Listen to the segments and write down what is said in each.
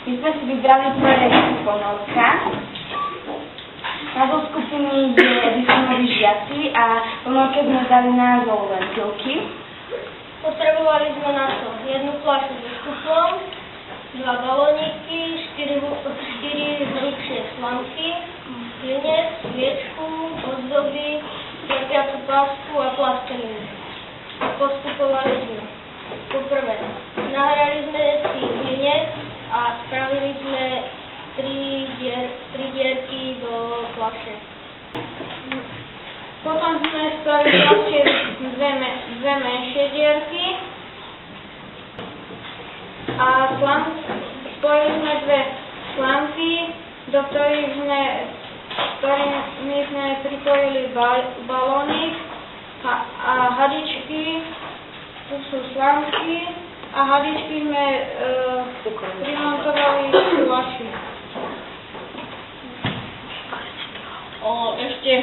My sme si vybrali projekt Ponorka. Názov skupiny je výskumoví žiaci a Ponorke sme dali názov Lentilky. Potrebovali sme na to jednu fľašu s výstupom, 2 balóniky, 4 hrubšie slamky, hlinec, sviečku, ozdoby, lepiacu pásku a plastelinu. Postupovali sme. Poprvé, nahrali sme si hlinec a spravili sme 3 dierky do fľaše. Potom sme spravili ďalšie dve menšie dierky a spojili sme 2 slamky, do ktorými sme pripojili balónik a hadičky, tu sú slamky a hadičky sme primontovali v fľaši. Ešte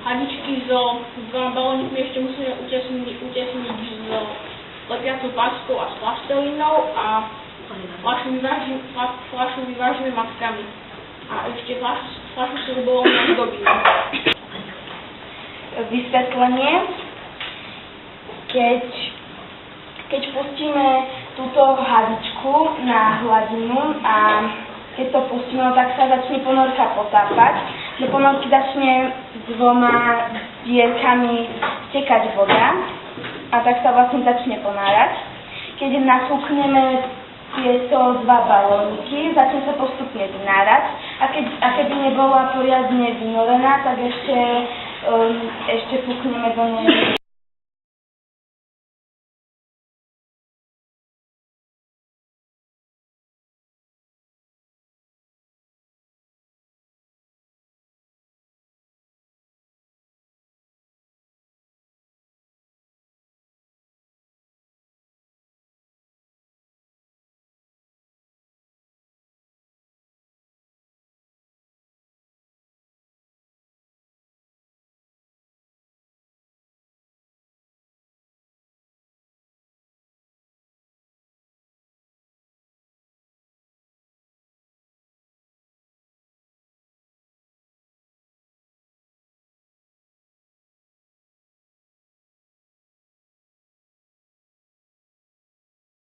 hadičky so 2 balónikmi ešte musíme utesniť s lepiacou páskou a s plastelinou a fľašu vyvážime maskami. A ešte fľašu s rubovou ozdobíme. Vysvetlenie. Keď pustíme túto hadičku na hladinu a keď to pustíme, tak sa začne ponorka potápať. Do ponorky začne 2 dierkami stekať voda a tak sa vlastne začne ponárať. Keď nafúkneme tieto 2 balóniky, začne sa postupne vynárať a keď nebola poriadne vynorená, tak ešte fúkneme do nej